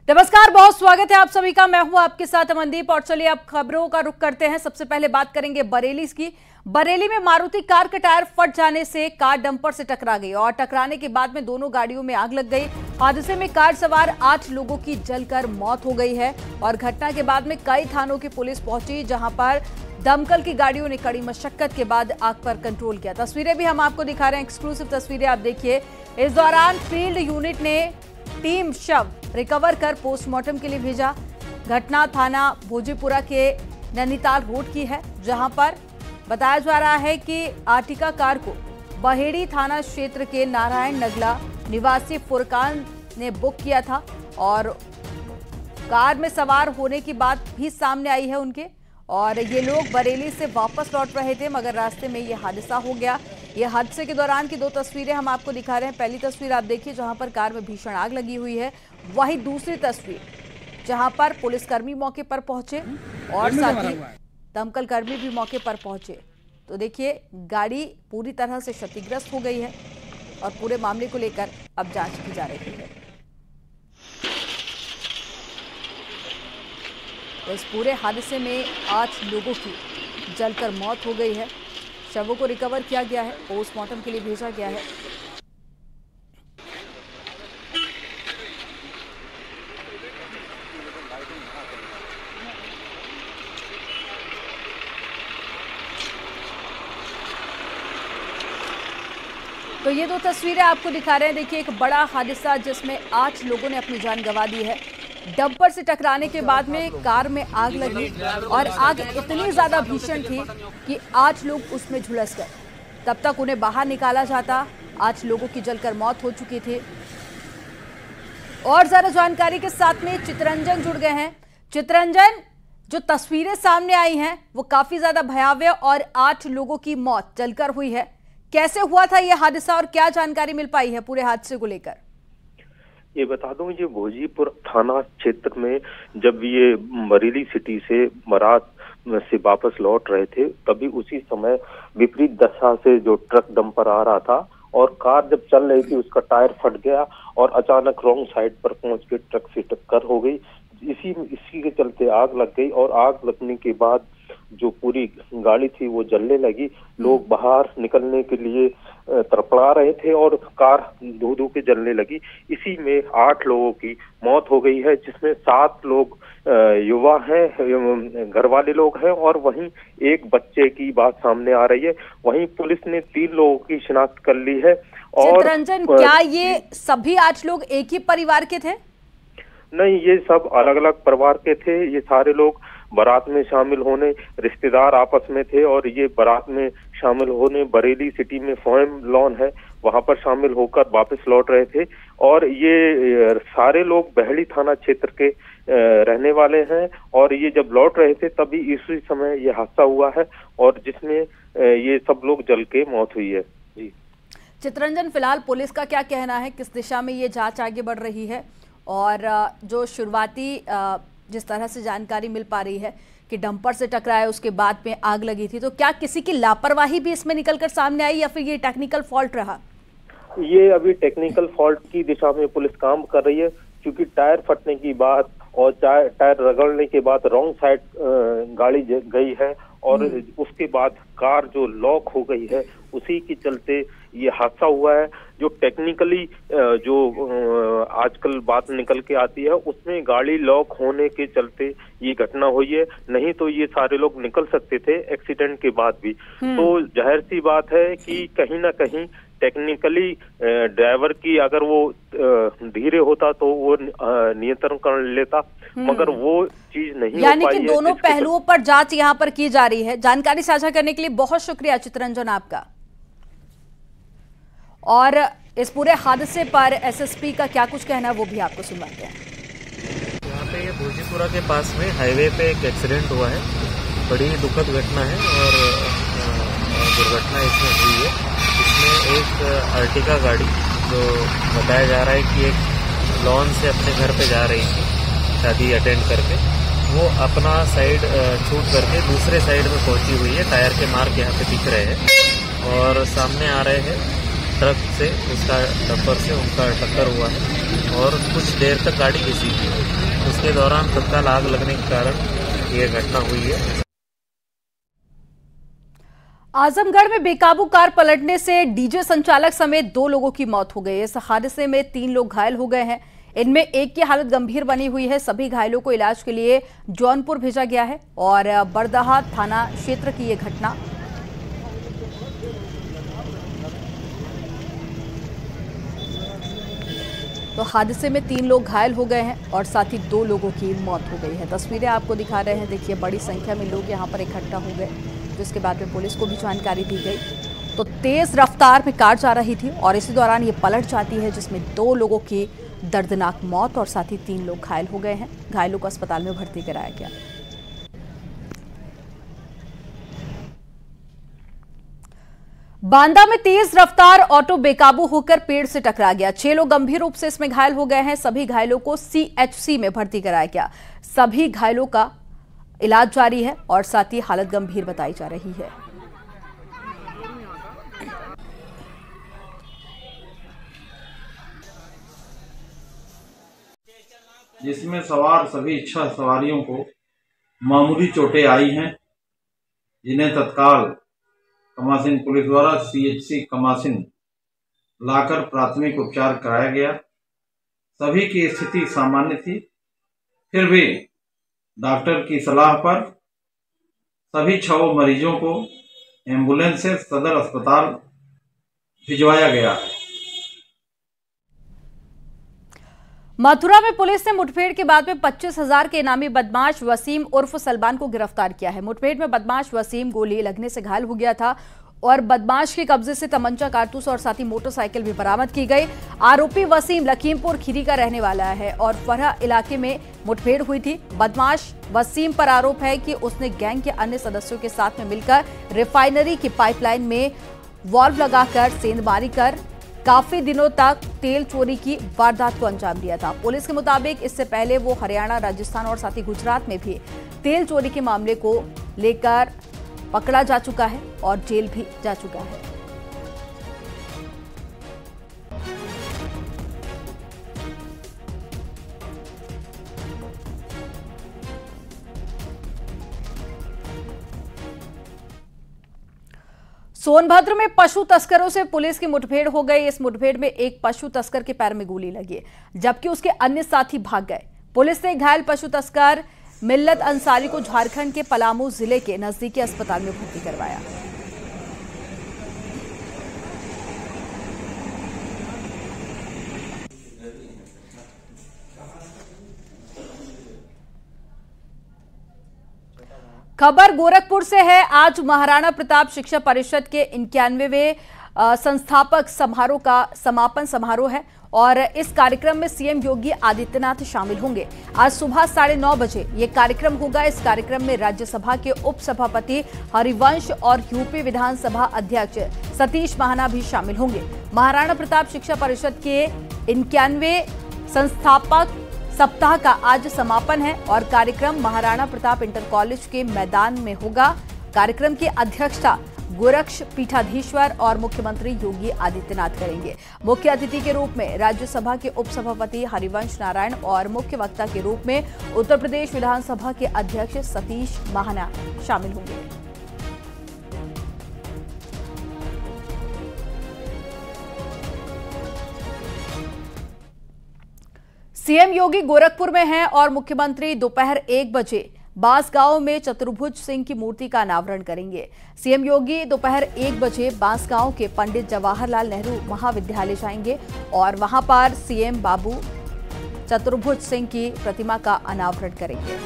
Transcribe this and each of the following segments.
नमस्कार, बहुत स्वागत है आप सभी का। मैं हूं आपके साथ अमनदीप और चलिए अब खबरों का रुख करते हैं। सबसे पहले बात करेंगे बरेली की। बरेली में मारुति कार का टायर फट जाने से कार डंपर से टकरा गई और टकराने के बाद में दोनों गाड़ियों में आग लग गई। हादसे में कार सवार 8 लोगों की जलकर मौत हो गई है और घटना के बाद में कई थानों की पुलिस पहुंची, जहां पर दमकल की गाड़ियों ने कड़ी मशक्कत के बाद आग पर कंट्रोल किया। तस्वीरें भी हम आपको दिखा रहे हैं, एक्सक्लूसिव तस्वीरें आप देखिए। इस दौरान फील्ड यूनिट ने टीम शव रिकवर कर पोस्टमार्टम के लिए भेजा। घटना थाना भोजीपुरा के नैनीताल रोड की है, जहां पर बताया जा रहा है कि आर्टिका कार को बहेड़ी थाना क्षेत्र के नारायण नगला निवासी फुरकान ने बुक किया था और कार में सवार होने की बात भी सामने आई है उनके। और ये लोग बरेली से वापस लौट रहे थे, मगर रास्ते में ये हादसा हो गया। ये हादसे के दौरान की 2 तस्वीरें हम आपको दिखा रहे हैं। पहली तस्वीर आप देखिए जहां पर कार में भीषण आग लगी हुई है, वही दूसरी तस्वीर जहां पर पुलिसकर्मी मौके पर पहुंचे और साथ ही दमकल कर्मी भी मौके पर पहुंचे। तो देखिए गाड़ी पूरी तरह से क्षतिग्रस्त हो गई है और पूरे मामले को लेकर अब जांच की जा रही है। तो इस पूरे हादसे में 8 लोगों की जलकर मौत हो गई है। शवों को रिकवर किया गया है, पोस्टमार्टम के लिए भेजा गया है। तो ये 2 तस्वीरें आपको दिखा रहे हैं। देखिए एक बड़ा हादसा जिसमें 8 लोगों ने अपनी जान गंवा दी है। डंपर से टकराने के बाद में कार में आग लगी और आग इतनी ज्यादा भीषण थी कि 8 लोग उसमें झुलस गए। तब तक उन्हें बाहर निकाला जाता, 8 लोगों की जलकर मौत हो चुकी थी। और ज्यादा जानकारी के साथ में चितरंजन जुड़ गए हैं। चितरंजन, जो तस्वीरें सामने आई हैं वो काफी ज्यादा भयावह और 8 लोगों की मौत जलकर हुई है। कैसे हुआ था यह हादसा और क्या जानकारी मिल पाई है पूरे हादसे को लेकर? ये बता दूं, ये भोजीपुर थाना क्षेत्र में जब ये बरेली सिटी से बारात से वापस लौट रहे थे, तभी उसी समय विपरीत दिशा से जो ट्रक डंपर आ रहा था और कार जब चल रही थी उसका टायर फट गया और अचानक रॉन्ग साइड पर पहुंच के ट्रक से टक्कर हो गई। इसी के चलते आग लग गई और आग लगने के बाद जो पूरी गाड़ी थी वो जलने लगी। लोग बाहर निकलने के लिए तड़पड़ा रहे थे और कार धू धू के जलने लगी। इसी में 8 लोगों की मौत हो गई है, जिसमें 7 लोग युवा हैं, घर वाले लोग हैं और वहीं एक बच्चे की बात सामने आ रही है। वहीं पुलिस ने 3 लोगों की शिनाख्त कर ली है। और चितरंजन, क्या ये सभी 8 लोग एक ही परिवार के थे? नहीं, ये सब अलग अलग परिवार के थे। ये सारे लोग बारात में शामिल होने, रिश्तेदार आपस में थे और ये बारात में शामिल होने बरेली सिटी में फोएम लॉन है, वहां पर शामिल होकर वापस लौट रहे थे। और ये सारे लोग बहेड़ी थाना क्षेत्र के रहने वाले हैं और ये जब लौट रहे थे तभी इसी समय ये हादसा हुआ है और जिसमें ये सब लोग जल के मौत हुई है। जी चितरंजन, फिलहाल पुलिस का क्या कहना है, किस दिशा में ये जांच आगे बढ़ रही है? और जो शुरुआती जिस तरह से जानकारी मिल पा रही है कि डंपर से टकराया उसके बाद में आग लगी थी, तो क्या किसी की लापरवाही भी इसमें निकलकर सामने आई या फिर ये टेक्निकल फॉल्ट रहा? ये अभी टेक्निकल फॉल्ट की दिशा में पुलिस काम कर रही है, क्योंकि टायर फटने की बात और टायर रगड़ने के बाद रॉन्ग साइड गाड़ी गई है और उसके बाद कार जो लॉक हो गई है, उसी के चलते ये हादसा हुआ है। जो टेक्निकली जो आजकल बात निकल के आती है उसमें गाड़ी लॉक होने के चलते ये घटना हुई है, नहीं तो ये सारे लोग निकल सकते थे एक्सीडेंट के बाद भी। तो जाहिर सी बात है कि कहीं ना कहीं टेक्निकली ड्राइवर की अगर वो धीरे होता तो वो नियंत्रण कर लेता, मगर वो चीज नहीं हो पाई है। यानी कि दोनों पहलुओं पर जांच यहाँ पर की जा रही है। जानकारी साझा करने के लिए बहुत शुक्रिया चितरंजन आपका। और इस पूरे हादसे पर एसएसपी का क्या कुछ कहना है वो भी आपको सुनाते हैं। यहाँ पे ये भोजीपुरा के पास में हाईवे पे एक एक्सीडेंट हुआ है, बड़ी दुखद घटना है और दुर्घटना इसमें हुई है। इसमें एक आर्टिका गाड़ी जो बताया जा रहा है कि एक लॉन से अपने घर पे जा रही थी शादी अटेंड करके, वो अपना साइड छूट करके दूसरे साइड में पहुंची हुई है। टायर के मार्क यहाँ पे दिख रहे हैं और सामने आ रहे हैं ट्रक से, उसका डंपर से उनका टक्कर हुआ है और कुछ देर तक गाड़ी घिसी हुई है। उसके दौरान तत्काल आग लगने के कारण ये घटना हुई है। आजमगढ़ में बेकाबू कार पलटने से डीजे संचालक समेत 2 लोगों की मौत हो गई। इस हादसे में 3 लोग घायल हो गए हैं। इनमें एक की हालत गंभीर बनी हुई है। सभी घायलों को इलाज के लिए जौनपुर भेजा गया है और बरदहा थाना क्षेत्र की यह घटना। तो हादसे में 3 लोग घायल हो गए हैं और साथ ही 2 लोगों की मौत हो गई है। तस्वीरें आपको दिखा रहे हैं। देखिए, बड़ी संख्या में लोग यहां पर इकट्ठा हो गए, जिसके बाद में पुलिस को भी जानकारी दी गई। तो तेज रफ्तार में कार जा रही थी और इसी दौरान ये पलट जाती है, जिसमें 2 लोगों की दर्दनाक मौत और साथ ही 3 लोग घायल हो गए हैं। घायलों को अस्पताल में भर्ती कराया गया। बांदा में तेज रफ्तार ऑटो बेकाबू होकर पेड़ से टकरा गया। 6 लोग गंभीर रूप से इसमें घायल हो गए हैं। सभी घायलों को CHC में भर्ती कराया गया। सभी घायलों का इलाज जारी है और साथ ही हालत गंभीर बताई जा रही है। जिसमें सवार सभी 6 सवारियों को मामूली चोटें आई हैं, जिन्हें तत्काल कमासिन पुलिस द्वारा CHC कमासिन लाकर प्राथमिक उपचार कराया गया। सभी की स्थिति सामान्य थी, फिर भी डॉक्टर की सलाह पर सभी 6 मरीजों को एम्बुलेंस से सदर अस्पताल भिजवाया गया है। मथुरा में पुलिस ने मुठभेड़ के बाद में 25,000 के इनामी बदमाश वसीम उर्फ सलमान को गिरफ्तार किया है। मुठभेड़ में बदमाश वसीम गोली लगने से घायल हो गया था और बदमाश के कब्जे से तमंचा, कारतूस और साथ ही मोटरसाइकिल भी बरामद की गई। आरोपी वसीम लखीमपुर खीरी का रहने वाला है और फरहा इलाके में मुठभेड़ हुई थी। बदमाश वसीम पर आरोप है कि उसने गैंग के अन्य सदस्यों के साथ में मिलकर रिफाइनरी की पाइपलाइन में वॉल्व लगाकर सेंधमारी कर काफी दिनों तक तेल चोरी की वारदात को अंजाम दिया था। पुलिस के मुताबिक इससे पहले वो हरियाणा, राजस्थान और साथ ही गुजरात में भी तेल चोरी के मामले को लेकर पकड़ा जा चुका है और जेल भी जा चुका है। सोनभद्र में पशु तस्करों से पुलिस की मुठभेड़ हो गई। इस मुठभेड़ में एक पशु तस्कर के पैर में गोली लगी, जबकि उसके अन्य साथी भाग गए। पुलिस ने घायल पशु तस्कर मिल्लत अंसारी को झारखंड के पलामू जिले के नजदीकी अस्पताल में भर्ती करवाया। खबर गोरखपुर से है। आज महाराणा प्रताप शिक्षा परिषद के 91वें संस्थापक समारोह का समापन समारोह है और इस कार्यक्रम में सीएम योगी आदित्यनाथ शामिल होंगे। आज सुबह 9:30 बजे ये कार्यक्रम होगा। इस कार्यक्रम में राज्यसभा के उपसभापति हरिवंश और यूपी विधानसभा अध्यक्ष सतीश महाना भी शामिल होंगे। महाराणा प्रताप शिक्षा परिषद के 91वें संस्थापक सप्ताह का आज समापन है और कार्यक्रम महाराणा प्रताप इंटर कॉलेज के मैदान में होगा। कार्यक्रम की अध्यक्षता गोरक्ष पीठाधीश्वर और मुख्यमंत्री योगी आदित्यनाथ करेंगे। मुख्य अतिथि के रूप में राज्यसभा के उपसभापति हरिवंश नारायण और मुख्य वक्ता के रूप में उत्तर प्रदेश विधानसभा के अध्यक्ष सतीश महाना शामिल होंगे। सीएम योगी गोरखपुर में हैं और मुख्यमंत्री दोपहर 1 बजे बांसगांव में चतुर्भुज सिंह की मूर्ति का अनावरण करेंगे। सीएम योगी दोपहर 1 बजे बांसगांव के पंडित जवाहरलाल नेहरू महाविद्यालय जाएंगे और वहां पर सीएम बाबू चतुर्भुज सिंह की प्रतिमा का अनावरण करेंगे।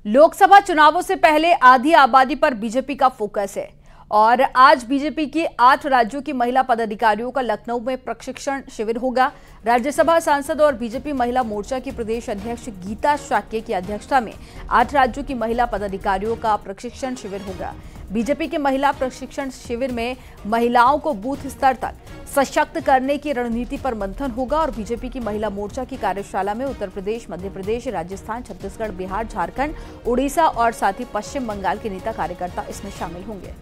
लोकसभा चुनावों से पहले आधी आबादी पर बीजेपी का फोकस है और आज बीजेपी की 8 राज्यों की महिला पदाधिकारियों का लखनऊ में प्रशिक्षण शिविर होगा। राज्यसभा सांसद और बीजेपी महिला मोर्चा की प्रदेश अध्यक्ष गीता शाक्य की अध्यक्षता में 8 राज्यों की महिला पदाधिकारियों का प्रशिक्षण शिविर होगा। बीजेपी के महिला प्रशिक्षण शिविर में महिलाओं को बूथ स्तर तक सशक्त करने की रणनीति पर मंथन होगा और बीजेपी की महिला मोर्चा की कार्यशाला में उत्तर प्रदेश, मध्य प्रदेश, राजस्थान, छत्तीसगढ़, बिहार, झारखंड, उड़ीसा और साथ ही पश्चिम बंगाल के नेता कार्यकर्ता इसमें शामिल होंगे।